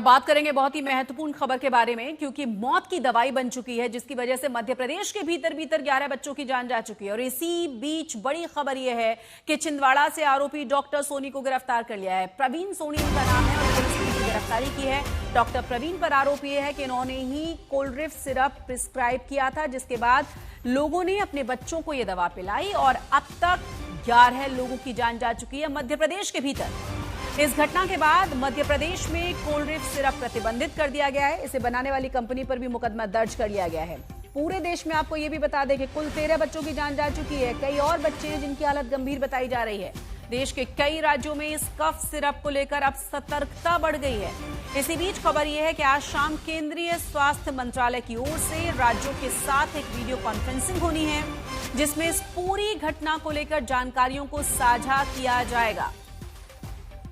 बात करेंगे बहुत ही महत्वपूर्ण खबर के बारे में, क्योंकि मौत की दवाई बन चुकी है, जिसकी वजह से मध्य प्रदेश के भीतर 11 बच्चों की जान जा चुकी है। और इसी बीच बड़ी खबर यह है कि छिंदवाड़ा से आरोपी डॉक्टर सोनी को गिरफ्तार कर लिया है। प्रवीण सोनी उनका नाम है और पुलिस ने उसकी गिरफ्तारी की है। डॉक्टर प्रवीण पर आरोप यह है कि इन्होंने ही कोल्ड्रिफ्ट सिरप प्रिस्क्राइब किया था, जिसके बाद लोगों ने अपने बच्चों को यह दवा पिलाई और अब तक 11 लोगों की जान जा चुकी है मध्य प्रदेश के भीतर। इस घटना के बाद मध्य प्रदेश में कोल्ड्रिफ्ट सिरप प्रतिबंधित कर दिया गया है। इसे बनाने वाली कंपनी पर भी मुकदमा दर्ज कर लिया गया है। पूरे देश में आपको यह भी बता दें कि कुल 13 बच्चों की जान जा चुकी है। कई और बच्चे हैं जिनकी हालत गंभीर बताई जा रही है। देश के कई राज्यों में इस कफ सिरप को लेकर अब सतर्कता बढ़ गई है। इसी बीच खबर यह है कि आज शाम केंद्रीय स्वास्थ्य मंत्रालय की ओर से राज्यों के साथ एक वीडियो कॉन्फ्रेंसिंग होनी है, जिसमें इस पूरी घटना को लेकर जानकारियों को साझा किया जाएगा।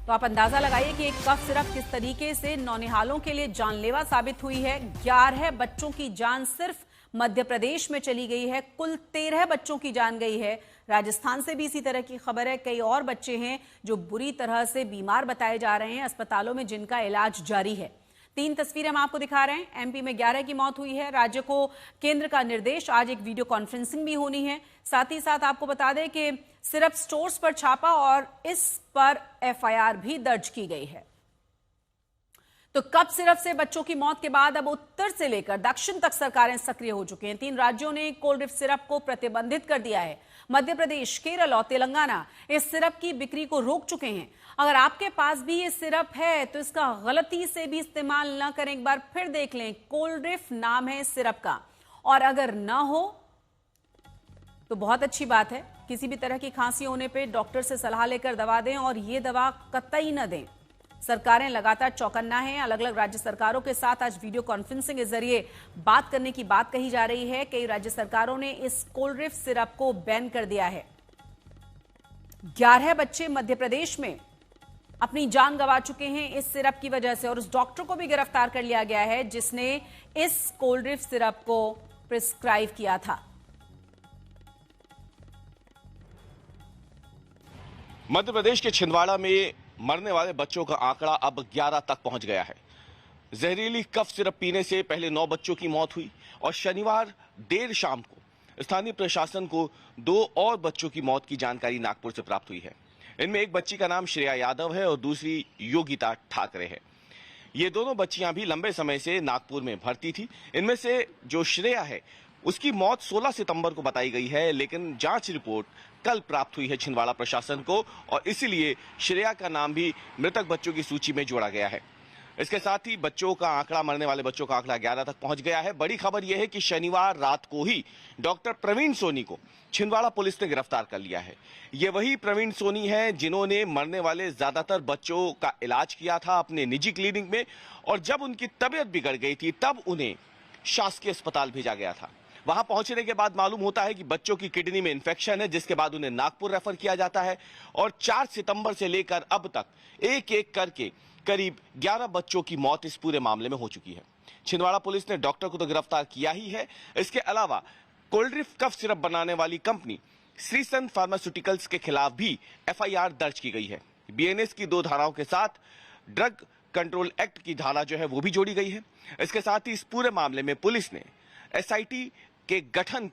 तो आप अंदाजा लगाइए कि एक कफ सिरप किस तरीके से नौनिहालों के लिए जानलेवा साबित हुई है। 11 बच्चों की जान सिर्फ मध्य प्रदेश में चली गई है। कुल 13 बच्चों की जान गई है। राजस्थान से भी इसी तरह की खबर है। कई और बच्चे हैं जो बुरी तरह से बीमार बताए जा रहे हैं अस्पतालों में, जिनका इलाज जारी है। 3 तस्वीरें हम आपको दिखा रहे हैं। एमपी में 11 की मौत हुई है। राज्य को केंद्र का निर्देश, आज एक वीडियो कॉन्फ्रेंसिंग भी होनी है। साथ ही साथ आपको बता दें कि सिरप स्टोर्स पर छापा और इस पर एफआईआर भी दर्ज की गई है। तो कफ सिरप से बच्चों की मौत के बाद अब उत्तर से लेकर दक्षिण तक सरकारें सक्रिय हो चुकी हैं। 3 राज्यों ने कोल्ड्रिफ्ट सिरप को प्रतिबंधित कर दिया है। मध्य प्रदेश, केरल और तेलंगाना इस सिरप की बिक्री को रोक चुके हैं। अगर आपके पास भी ये सिरप है तो इसका गलती से भी इस्तेमाल न करें। एक बार फिर देख लें, कोल्ड्रिफ्ट नाम है इस सिरप का। और अगर ना हो तो बहुत अच्छी बात है। किसी भी तरह की खांसी होने पे डॉक्टर से सलाह लेकर दवा दें और ये दवा कतई न दें। सरकारें लगातार चौकन्ना हैं। अलग अलग राज्य सरकारों के साथ आज वीडियो कॉन्फ्रेंसिंग के जरिए बात करने की बात कही जा रही है। कई राज्य सरकारों ने इस कोल्ड्रिफ्ट सिरप को बैन कर दिया है। 11 बच्चे मध्य प्रदेश में अपनी जान गंवा चुके हैं इस सिरप की वजह से, और उस डॉक्टर को भी गिरफ्तार कर लिया गया है जिसने इस कोल्ड्रिफ्ट सिरप को प्रिस्क्राइब किया था। मध्य प्रदेश के छिंदवाड़ा में मरने वाले बच्चों का आंकड़ा अब 11 तक पहुंच गया है। जहरीली कफ सिरप पीने से पहले 9 बच्चों की मौत हुई और शनिवार देर शाम को स्थानीय प्रशासन को 2 और बच्चों की मौत की जानकारी नागपुर से प्राप्त हुई है। इनमें एक बच्ची का नाम श्रेया यादव है और दूसरी योगिता ठाकरे है। ये दोनों बच्चियां भी लंबे समय से नागपुर में भर्ती थी। इनमें से जो श्रेया है उसकी मौत 16 सितंबर को बताई गई है, लेकिन जांच रिपोर्ट कल प्राप्त हुई है छिंदवाड़ा प्रशासन को और इसीलिए श्रेया का नाम भी मृतक बच्चों की सूची में जोड़ा गया है। इसके साथ ही बच्चों का आंकड़ा, मरने वाले बच्चों का आंकड़ा 11 तक पहुंच गया है। बड़ी खबर यह है कि शनिवार रात को ही डॉक्टर प्रवीण सोनी को छिंदवाड़ा पुलिस ने गिरफ्तार कर लिया है। ये वही प्रवीण सोनी है जिन्होंने मरने वाले ज्यादातर बच्चों का इलाज किया था अपने निजी क्लिनिक में, और जब उनकी तबीयत बिगड़ गई थी तब उन्हें शासकीय अस्पताल भेजा गया था। वहां पहुंचने के बाद मालूम होता है कि बच्चों की किडनी में इंफेक्शन है, जिसके बाद उन्हें नागपुर रेफर किया जाता है और 4 सितंबर से लेकर अब तक एक एक करके करीब 11 बच्चों की मौत इस पूरे मामले में हो चुकी है। छिंदवाड़ा पुलिस ने डॉक्टर को तो गिरफ्तार किया ही है, इसके अलावा कोल्ड्रिफ्ट कफ सिरप बनाने वाली कंपनी श्रीसंत फार्मास्यूटिकल्स के खिलाफ भी एफआईआर दर्ज की गई है। बीएनएस की 2 धाराओं के साथ ड्रग कंट्रोल एक्ट की धारा जो है वो भी जोड़ी गई है। इसके साथ ही इस पूरे मामले में पुलिस ने एसआईटी के गठन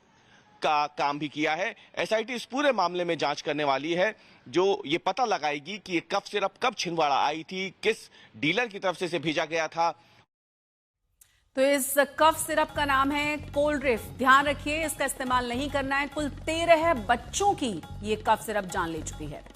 का काम भी किया है। एसआईटी इस पूरे मामले में जांच करने वाली है, जो ये पता लगाएगी कि ये कफ सिरप कब छिंदवाड़ा आई थी, किस डीलर की तरफ से इसे भेजा गया था। तो इस कफ सिरप का नाम है कोल्ड्रिफ्ट। ध्यान रखिए, इसका इस्तेमाल नहीं करना है। कुल 13 बच्चों की ये कफ सिरप जान ले चुकी है।